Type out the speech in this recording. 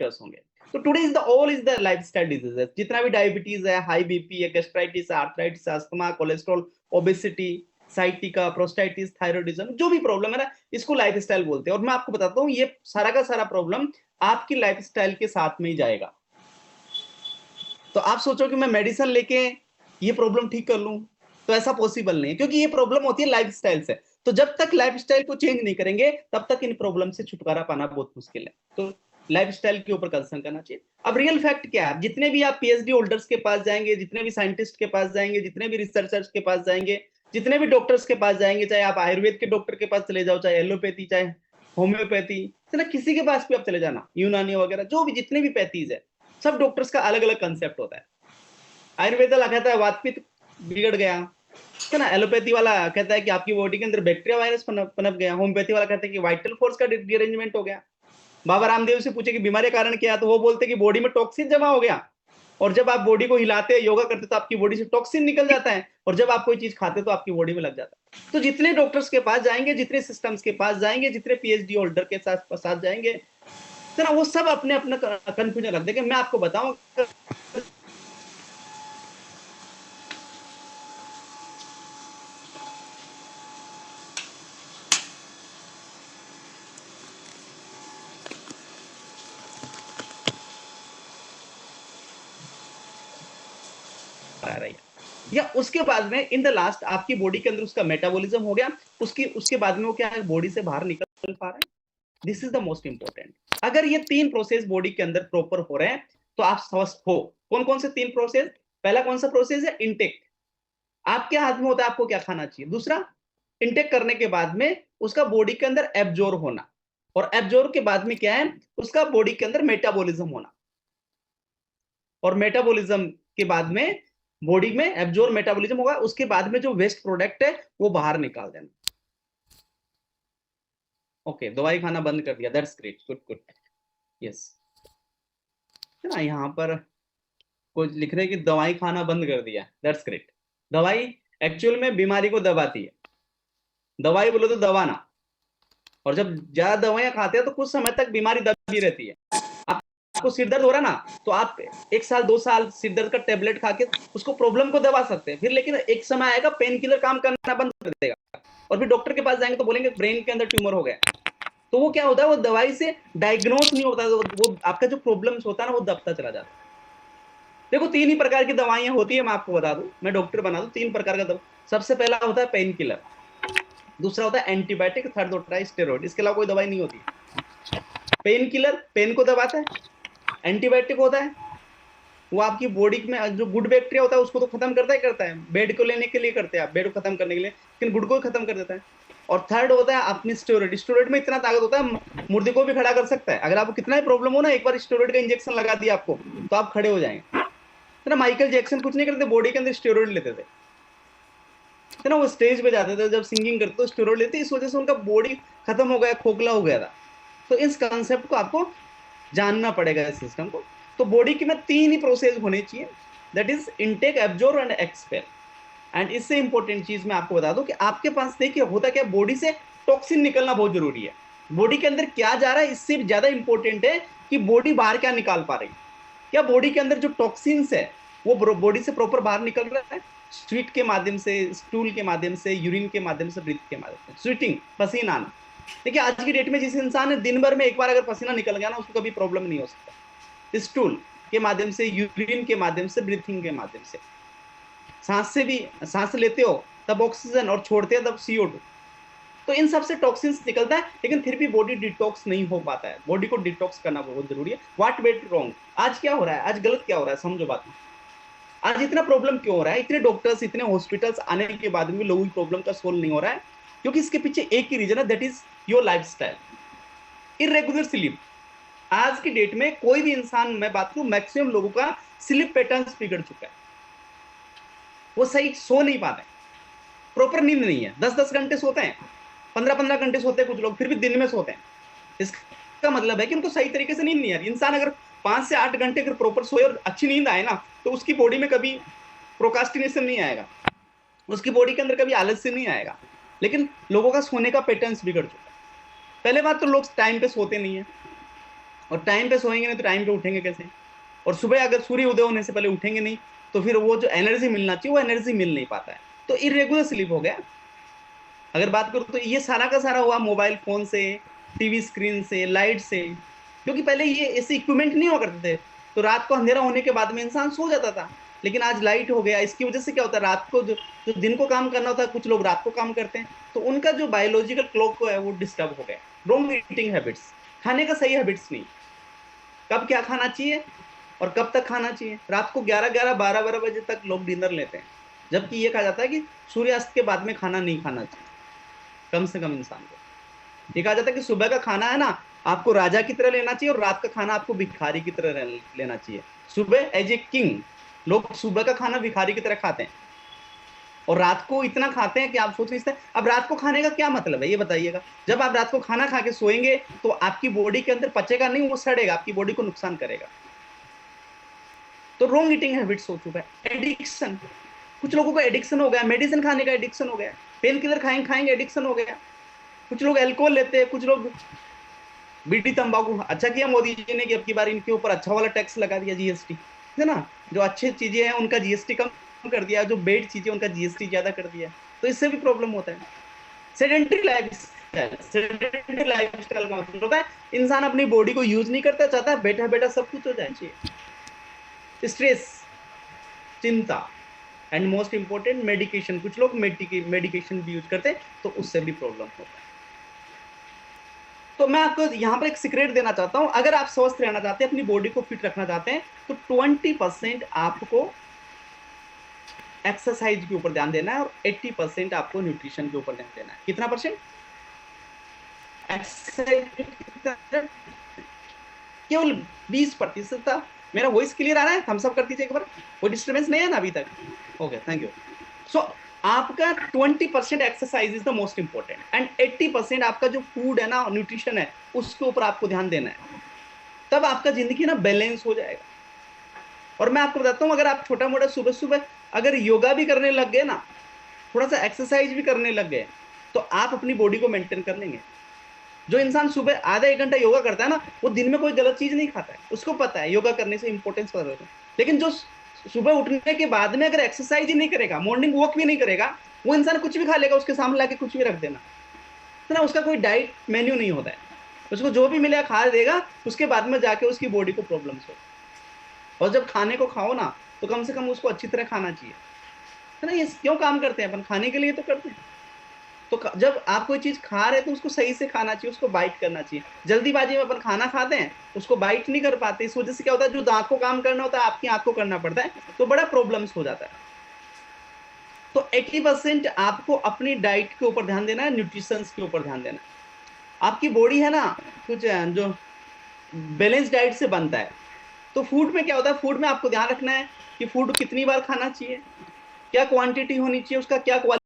Doctors होंगे। तो today is the all is the lifestyle diseases, जितना भी डायबिटीज है, हाई बीपी है, gastritis, arthritis, asthma, cholesterol, obesity, sciatica, प्रोस्टाइटिस, thyroidism, जो भी प्रॉब्लम है ना, इसको लाइफस्टाइल बोलते हैं। और मैं आपको बताता हूँ, ये सारा का सारा प्रॉब्लम आपकी लाइफस्टाइल के साथ में ही जाएगा। तो आप सोचो कि मैं मेडिसिन लेके ये प्रॉब्लम ठीक कर लूं, तो ऐसा पॉसिबल नहीं है, क्योंकि ये प्रॉब्लम होती है लाइफस्टाइल से। तो जब तक लाइफस्टाइल को चेंज नहीं करेंगे, तब तक इन प्रॉब्लम से छुटकारा पाना बहुत मुश्किल है। तो लाइफस्टाइल के ऊपर कंसर्न करना चाहिए। अब रियल फैक्ट क्या है, जितने भी आप पीएचडी होल्डर्स के पास जाएंगे, जितने भी साइंटिस्ट के पास जाएंगे, जितने भी रिसर्चर्स के पास जाएंगे, जितने भी डॉक्टर्स के पास जाएंगे, चाहे आप आयुर्वेद के डॉक्टर के पास चले जाओ, चाहे एलोपैथी, चाहे होम्योपैथी, ना किसी के पास भी आप चले जाना, यूनानी वगैरह, जो भी जितने भी पैथीज है, सब डॉक्टर्स का अलग अलग कंसेप्ट होता है। आयुर्वेद वाला कहता है वात पित्त बिगड़ गया, है ना। एलोपैथी वाला कहता है कि आपकी बॉडी के अंदर बैक्टीरिया वायरस पनप गया। होम्योपैथी वाला कहता है कि वाइटल फोर्स का डिअरेंजमेंट हो गया। बाबा रामदेव से पूछे कि बीमारी का कारण क्या है, तो वो बोलते कि बॉडी में टॉक्सिन जमा हो गया। और जब आप बॉडी को हिलाते, योगा करते, तो आपकी बॉडी से टॉक्सिन निकल जाता है, और जब आप कोई चीज खाते तो आपकी बॉडी में लग जाता है। तो जितने डॉक्टर्स के पास जाएंगे, जितने सिस्टम्स के पास जाएंगे, जितने पीएचडी होल्डर के साथ जाएंगे, तो ना वो सब अपने अपना कंफ्यूजन रख देंगे। मैं आपको बताऊं, आ रही है, या उसके बाद में इन द लास्ट आपकी बॉडी के अंदर उसका मेटाबॉलिज्म हो गया, उसके बाद में वो क्या है, बॉडी से बाहर निकल पा रहा है। This is the most important. अगर ये तीन प्रोसेस बॉडी के अंदर प्रॉपर हो रहे हैं, तो आप स्वस्थ हो। कौन कौन से तीन प्रोसेस? पहला कौन सा प्रोसेस है? इनटेक। आपके हाथ में होता है आपको क्या खाना चाहिए। दूसरा, इनटेक करने के बाद में उसका बॉडी के अंदर एब्जॉर्ब होना, और एब्जॉर्ब के बाद में क्या है, उसका बॉडी के अंदर मेटाबॉलिज्म होना, और मेटाबॉलिज्म के बाद में बॉडी में एब्जॉर्ब मेटाबॉलिज्म होगा, उसके बाद में जो वेस्ट प्रोडक्ट है वो बाहर निकाल देना। ओके, दवाई खाना बंद कर दिया, that's great, good good, yes. है ना, यहाँ पर कुछ लिख रहे हैं कि दवाई खाना बंद कर दिया, दैट्स ग्रेट। दवाई एक्चुअल में बीमारी को दबाती है, दवाई बोलो तो दवा ना। और जब ज्यादा दवाइयां खाते हैं तो कुछ समय तक बीमारी दबी रहती है। आपको सिर दर्द हो रहा ना, तो आप 1 साल 2 साल सिर दर्द का टेबलेट खा के उसको प्रॉब्लम को दबा सकते हैं, फिर लेकिन एक समय आएगा पेन किलर काम करना बंद कर देगा, और फिर डॉक्टर के पास जाएंगे तो बोलेंगे ब्रेन के अंदर ट्यूमर हो गया। तो वो क्या होता है, वो दवाई से डायग्नोस नहीं होता, वो आपका जो प्रॉब्लम्स होता है ना, वो दबता चला जाता है। देखो, 3 ही प्रकार की दवाइयां होती है, मैं आपको बता दूं, मैं डॉक्टर बना दूं, 3 प्रकार का दवा। सबसे पहला होता है पेन किलर, दूसरा होता है एंटीबायोटिक, थर्ड होता है स्टेरॉइड। इसके अलावा कोई दवाई नहीं होती। पेन किलर पेन को दबाता है, एंटीबायोटिक होता है वो आपकी बॉडी में जो गुड बैक्टीरिया होता है उसको तो खत्म करता है, बेड को लेने के लिए करते हैं आप, बेड को खत्म करने के लिए, लेकिन गुड को खत्म कर देता है। और थर्ड होता है अपनी स्टेरॉइड। स्टेरॉइड में इतना ताकत होता है, मुर्दे को भी खड़ा कर सकता है। अगर आपको कितना ही प्रॉब्लम हो ना, एक बार स्टेरॉइड का इंजेक्शन लगा दिया आपको, तो आप खड़े हो जाएंगे। तो ना माइकल जैक्सन कुछ नहीं करते, बॉडी के अंदर स्टेरॉइड लेते थे, है ना। वो स्टेज पे जाते थे, जब सिंगिंग करते तो स्टेरॉइड लेते, इस वजह से उनका बॉडी खत्म हो गया, खोखला हो गया था। तो इस कंसेप्ट को आपको जानना पड़ेगा, इस सिस्टम को। तो बॉडी की में 3 ही प्रोसेस होने चाहिए, that is intake, absorb and expel. And इससे इंपॉर्टेंट चीज मैं आपको बता दूं कि आपके पास देखिए होता क्या, बॉडी से टॉक्सिन निकलना बहुत जरूरी है। बॉडी के अंदर क्या जा रहा है इससे ज्यादा इंपॉर्टेंट है कि बॉडी बाहर क्या निकाल पा रही है। क्या बॉडी के अंदर जो टॉक्सिन्स है वो बॉडी से प्रॉपर बाहर निकल रहा है, स्वीट के माध्यम से, स्टूल के माध्यम से, यूरिन के माध्यम से, ब्रीथ के माध्यम से, स्वीटिंग, पसीना आना। देखिए आज की डेट में जिस इंसान ने दिन भर में एक बार अगर पसीना निकल गया ना, उसको कभी प्रॉब्लम नहीं हो सकता। स्टूल के माध्यम से, यूरिन के माध्यम से, ब्रीथिंग के माध्यम से। सांस से भी, सांस लेते हो तब ऑक्सीजन और छोड़ते हैं तब CO2। तो इन सब से टॉक्सिन्स निकलता है, लेकिन फिर भी बॉडी डिटॉक्स नहीं हो पाता है। बॉडी को डिटॉक्स करना बहुत जरूरी है। व्हाट वेट रॉन्ग, आज क्या हो रहा है, आज गलत क्या हो रहा है, समझो बात में। आज इतना प्रॉब्लम क्यों हो रहा है, इतने डॉक्टर्स, इतने हॉस्पिटल्स आने के बाद भी लोगों की प्रॉब्लम का सोल्व नहीं हो रहा है, क्योंकि इसके पीछे एक ही रीजन है, that is your lifestyle. Irregular sleep. आज की डेट में कोई भी इंसान, मैं बात करूं मैक्सिमम लोगों का स्लीप पैटर्न बिगड़ चुका है, वो सही सो नहीं पाते, प्रॉपर नींद नहीं है। 10-10 घंटे सोते हैं, 15-15 घंटे सोते हैं कुछ लोग, फिर भी दिन में सोते हैं। इसका मतलब है कि उनको सही तरीके से नींद नहीं आ रही। इंसान अगर 5 से 8 घंटे अगर प्रॉपर सोए और अच्छी नींद आए ना, तो उसकी बॉडी में कभी प्रोकास्टिनेशन नहीं आएगा, उसकी बॉडी के अंदर कभी आलस्य नहीं आएगा। लेकिन लोगों का सोने का पैटर्न बिगड़ चुका है। पहले बात तो लोग टाइम पे सोते नहीं है, और टाइम पे सोएंगे नहीं तो टाइम पे उठेंगे कैसे? और सुबह अगर सूर्य उदय होने से पहले उठेंगे नहीं तो फिर वो जो एनर्जी मिलना चाहिए वो एनर्जी मिल नहीं पाता है, तो इरेगुलर स्लीप हो गया। अगर बात करूं तो ये सारा का सारा हुआ मोबाइल फोन से, टीवी स्क्रीन से, लाइट से, क्योंकि पहले ये ऐसे इक्विपमेंट नहीं हुआ करते थे, तो रात को अंधेरा होने के बाद में इंसान सो जाता था। लेकिन आज लाइट हो गया, इसकी वजह से क्या होता है, रात को जो दिन को काम करना होता है, कुछ लोग रात को काम करते हैं, तो उनका जो बायोलॉजिकल क्लॉक को है वो डिस्टर्ब हो गया। रॉन्ग ईटिंग हैबिट्स, खाने का सही हैबिट्स नहीं, कब क्या खाना चाहिए और कब तक खाना चाहिए। रात को 11-11, 12-12 बजे तक लोग डिनर लेते हैं, जबकि ये कहा जाता है कि सूर्यास्त के बाद में खाना नहीं खाना चाहिए कम से कम इंसान को। ये कहा जाता है कि सुबह का खाना है ना आपको राजा की तरह लेना चाहिए और रात का खाना आपको भिखारी की तरह लेना चाहिए। सुबह एज ए किंग, लोग सुबह का खाना भिखारी की तरह खाते हैं और रात को इतना खाते हैं कि आप सोच नहीं सकते। अब रात को खाने का क्या मतलब है ये बताइएगा? जब आप रात को खाना खा के सोएंगे तो आपकी बॉडी के अंदर पचेगा नहीं, वो सड़ेगा, आपकी बॉडी को नुकसान करेगा। तो रॉन्ग ईटिंग हैबिट्स हो चुका है। एडिक्शन, कुछ लोगों को एडिक्शन हो गया, मेडिसिन खाने का एडिक्शन हो गया, पेन किलर खाएंगे एडिक्शन हो गया। कुछ लोग अल्कोहल लेते हैं, कुछ लोग बीड़ी तंबाकू। अच्छा किया मोदी जी ने कि अब की बार इनके ऊपर अच्छा वाला टैक्स लगा दिया, जीएसटी, है ना। जो अच्छी चीजें हैं उनका जीएसटी कम कर दिया, जो बेड चीजें उनका जीएसटी ज्यादा कर दिया, तो इससे भी प्रॉब्लम होता है। सेडेंटरी लाइफस्टाइल, सेडेंटरी लाइफस्टाइल का मतलब होता है इंसान अपनी बॉडी को यूज नहीं करता, चाहता है बैठा बैठा सब कुछ हो जाए। स्ट्रेस, चिंता, एंड मोस्ट इंपोर्टेंट मेडिकेशन, कुछ लोग मेडिकेशन भी यूज करते हैं तो उससे भी प्रॉब्लम होता है। तो मैं आपको यहां पर एक सीक्रेट देना चाहता हूं, अगर आप स्वस्थ रहना चाहते हैं, अपनी बॉडी को फिट रखना चाहते हैं, तो 20% आपको एक्सरसाइज के ऊपर ध्यान देना है और 80% आपको न्यूट्रिशन के ऊपर ध्यान देना है। कितना परसेंट? एक्सरसाइज केवल 20% था। मेरा वॉइस क्लियर आ रहा है? थम्स अप कर दीजिए एक बार, कोई डिस्टर्बेंस नहीं है ना अभी तक? Okay, thank you. सो आपका 20% exercise is the most important and 80% आपका जो फूड है ना, न्यूट्रिशन है, उसके ऊपर आपको ध्यान देना है। तब आपका जिंदगी ना बैलेंस हो जाएगा। और मैं आपको बताता हूं, अगर आप छोटा मोटा सुबह सुबह अगर योगा भी करने लग गए ना, थोड़ा सा एक्सरसाइज भी करने लग गए, तो आप अपनी बॉडी को मेंटेन कर लेंगे। जो इंसान सुबह आधा एक घंटा योगा करता है ना, वो दिन में कोई गलत चीज नहीं खाता है, उसको पता है योगा करने से इंपॉर्टेंस पता है। लेकिन जो सुबह उठने के बाद में अगर एक्सरसाइज ही नहीं करेगा, मॉर्निंग वॉक भी नहीं करेगा, वो इंसान कुछ भी खा लेगा, उसके सामने लाके कुछ भी रख देना, है ना। उसका कोई डाइट मेन्यू नहीं होता है, उसको जो भी मिलेगा खा देगा, उसके बाद में जाके उसकी बॉडी को प्रॉब्लम्स हो। और जब खाने को खाओ ना, तो कम से कम उसको अच्छी तरह खाना चाहिए, है ना। ये क्यों काम करते हैं अपन? खाने के लिए तो करते हैं। तो जब आप कोई चीज खा रहे हैं तो उसको सही से खाना चाहिए, उसको बाइट करना चाहिए। जल्दीबाजी में अपन खाना खाते हैं, उसको बाइट नहीं कर पाते, इस वजह से क्या होता है, जो दांत को काम करना होता है आपकी आंख को करना पड़ता है, तो बड़ा प्रॉब्लम्स हो जाता है। तो 80% आपको अपनी डाइट के ऊपर ध्यान देना है, न्यूट्रिशन के ऊपर ध्यान देना है। आपकी बॉडी है ना, कुछ जो बैलेंस डाइट से बनता है। तो फूड में क्या होता है, फूड में आपको ध्यान रखना है कि फूड कितनी बार खाना चाहिए, क्या क्वांटिटी होनी चाहिए, उसका क्या क्वालिटी